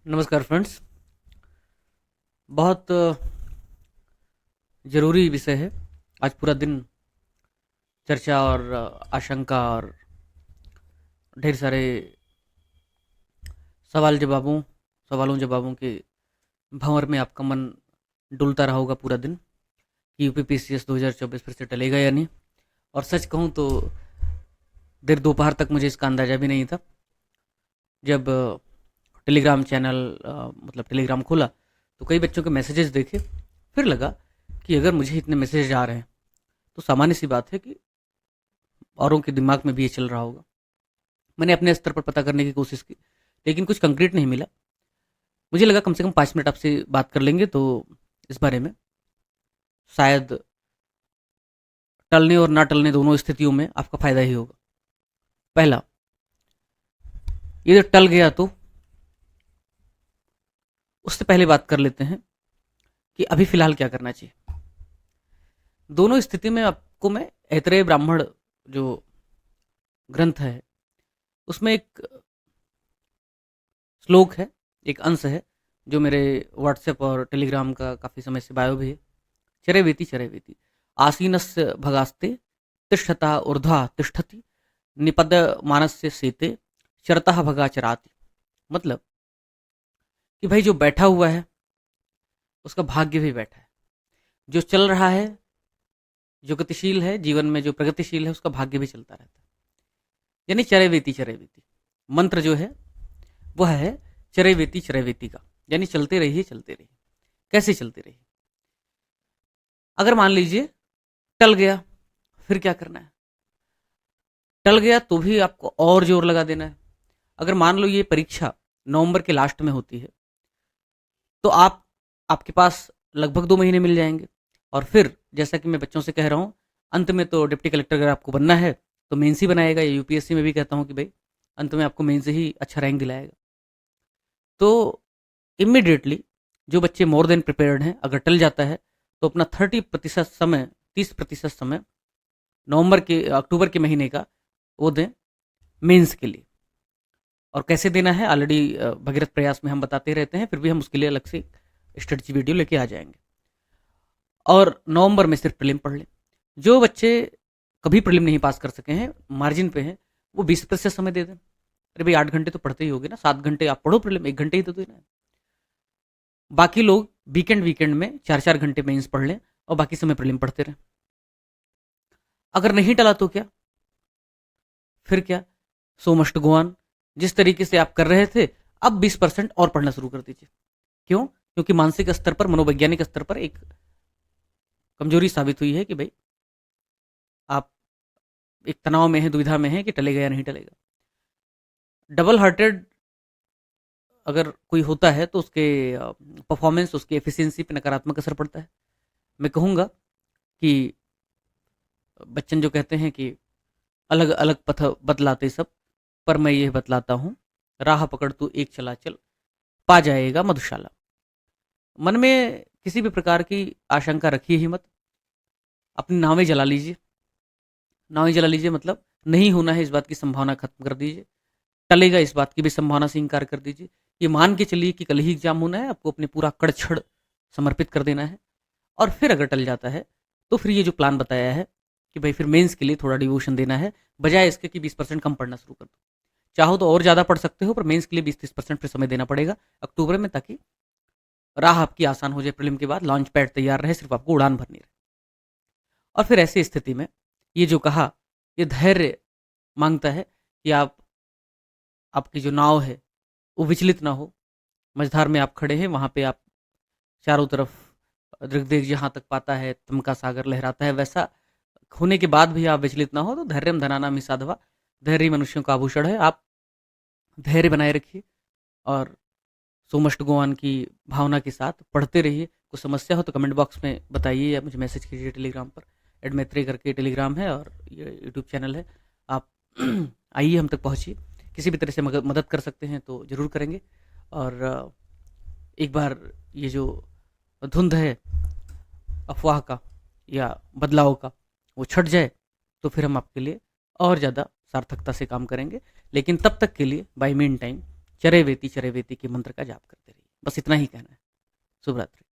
नमस्कार फ्रेंड्स। बहुत ज़रूरी विषय है। आज पूरा दिन चर्चा और आशंका और ढेर सारे सवालों जवाबों के भंवर में आपका मन डुलता रहा होगा पूरा दिन कि यूपीपीसीएस 2024 फिर से टलेगा या नहीं। और सच कहूँ तो देर दोपहर तक मुझे इसका अंदाज़ा भी नहीं था। जब टेलीग्राम चैनल मतलब टेलीग्राम खोला तो कई बच्चों के मैसेजेस देखे। फिर लगा कि अगर मुझे इतने मैसेज आ रहे हैं तो सामान्य सी बात है कि औरों के दिमाग में भी ये चल रहा होगा। मैंने अपने स्तर पर पता करने की कोशिश की, लेकिन कुछ कंक्रीट नहीं मिला। मुझे लगा कम से कम 5 मिनट आपसे बात कर लेंगे तो इस बारे में शायद टलने और ना टलने दोनों स्थितियों में आपका फायदा ही होगा। पहला, ये जो टल गया तो उससे पहले बात कर लेते हैं कि अभी फिलहाल क्या करना चाहिए। दोनों स्थिति में आपको मैं ऐतरेय ब्राह्मण जो ग्रंथ है उसमें एक श्लोक है, एक अंश है जो मेरे व्हाट्सएप और टेलीग्राम का काफ़ी समय से बायो भी है। चरैवेति चरैवेति आसीनस्य भगास्ते तिष्ठता ऊर्ध्वा तिष्ठति निपद मानस्य सेते चरता भगा चराति। मतलब कि भाई जो बैठा हुआ है उसका भाग्य भी बैठा है, जो चल रहा है, जो गतिशील है, जीवन में जो प्रगतिशील है उसका भाग्य भी चलता रहता है। यानी चरैवेति चरैवेति मंत्र जो है वह है चरैवेति चरैवेति का, यानी चलते रहिए चलते रहिए। कैसे चलते रहिए? अगर मान लीजिए टल गया, फिर क्या करना है? टल गया तो भी आपको और जोर लगा देना है। अगर मान लो ये परीक्षा नवंबर के लास्ट में होती है तो आपके पास लगभग 2 महीने मिल जाएंगे। और फिर जैसा कि मैं बच्चों से कह रहा हूँ, अंत में तो डिप्टी कलेक्टर अगर आपको बनना है तो मेंस ही बनाएगा, या यूपीएससी में भी कहता हूँ कि भाई अंत में आपको मेंस ही अच्छा रैंक दिलाएगा। तो इमिडिएटली जो बच्चे मोर देन प्रिपेयर्ड हैं, अगर टल जाता है तो अपना 30% समय अक्टूबर के महीने का वो दें मेंस के लिए। और कैसे देना है ऑलरेडी भगीरथ प्रयास में हम बताते रहते हैं, फिर भी हम उसके लिए अलग से स्ट्रेटजी वीडियो लेके आ जाएंगे। और नवंबर में सिर्फ प्रीलिम पढ़ लें। जो बच्चे कभी प्रीलिम नहीं पास कर सके हैं, मार्जिन पे हैं, वो 20% समय दे दें। अरे भाई 8 घंटे तो पढ़ते ही होगे ना, 7 घंटे आप पढ़ो, प्रीलिम 1 घंटे ही तो देना है। बाकी लोग वीकेंड में 4-4 घंटे मेंस पढ़ लें और बाकी समय प्रीलिम पढ़ते रहें। अगर नहीं टला तो क्या? फिर क्या? सो मस्ट गो ऑन। जिस तरीके से आप कर रहे थे अब 20% और पढ़ना शुरू कर दीजिए। क्यों? क्योंकि मानसिक स्तर पर, मनोवैज्ञानिक स्तर पर एक कमजोरी साबित हुई है कि भाई आप एक तनाव में है, दुविधा में है कि टलेगा या नहीं टलेगा। डबल हार्टेड अगर कोई होता है तो उसके परफॉर्मेंस, उसकी एफिशिएंसी पे नकारात्मक असर पड़ता है। मैं कहूँगा कि बच्चन जो कहते हैं कि अलग अलग पथ बतलाते सब, पर मैं ये बतलाता हूँ, राह पकड़ तू एक चला चल, पा जाएगा मधुशाला। मन में किसी भी प्रकार की आशंका रखिए ही मत। अपनी नावें जला लीजिए। नावें जला लीजिए मतलब नहीं होना है इस बात की संभावना खत्म कर दीजिए। टलेगा इस बात की भी संभावना से इंकार कर दीजिए। ये मान के चलिए कि कल ही एग्जाम होना है, आपको अपने पूरा कड़छड़ समर्पित कर देना है। और फिर अगर टल जाता है तो फिर ये जो प्लान बताया है कि भाई फिर मेंस के लिए थोड़ा डिवोशन देना है, बजाय इसके कि 20% कम पढ़ना शुरू कर दो। चाहो तो और ज़्यादा पढ़ सकते हो, पर मेंस के लिए 20-30% फिर समय देना पड़ेगा अक्टूबर में, ताकि राह आपकी आसान हो जाए। प्रीलिम के बाद लॉन्च पैड तैयार रहे, सिर्फ आपको उड़ान भरनी रहे। और फिर ऐसी स्थिति में ये जो कहा, ये धैर्य मांगता है कि आपकी जो नाव है वो विचलित ना हो। मझधार में आप खड़े हैं, वहाँ पे आप चारों तरफ दृग्देश जहाँ तक पाता है, तम का सागर लहराता है, वैसा होने के बाद भी आप विचलित ना हो। तो धैर्यम धनानामि साधवा, धैर्य मनुष्यों का आभूषण है। आप धैर्य बनाए रखिए और सो मस्ट गो ऑन की भावना के साथ पढ़ते रहिए। कुछ समस्या हो तो कमेंट बॉक्स में बताइए या मुझे मैसेज कीजिए टेलीग्राम पर। एडमेत्री करके टेलीग्राम है और ये यूट्यूब चैनल है। आप आइए, हम तक पहुँचिए। किसी भी तरह से मदद कर सकते हैं तो ज़रूर करेंगे। और एक बार ये जो धुंध है अफवाह का या बदलाव का वो छट जाए तो फिर हम आपके लिए और ज़्यादा सार्थकता से काम करेंगे। लेकिन तब तक के लिए बाय मीन टाइम चरे वेती के मंत्र का जाप करते रहिए। बस इतना ही कहना है। शुभ रात्रि।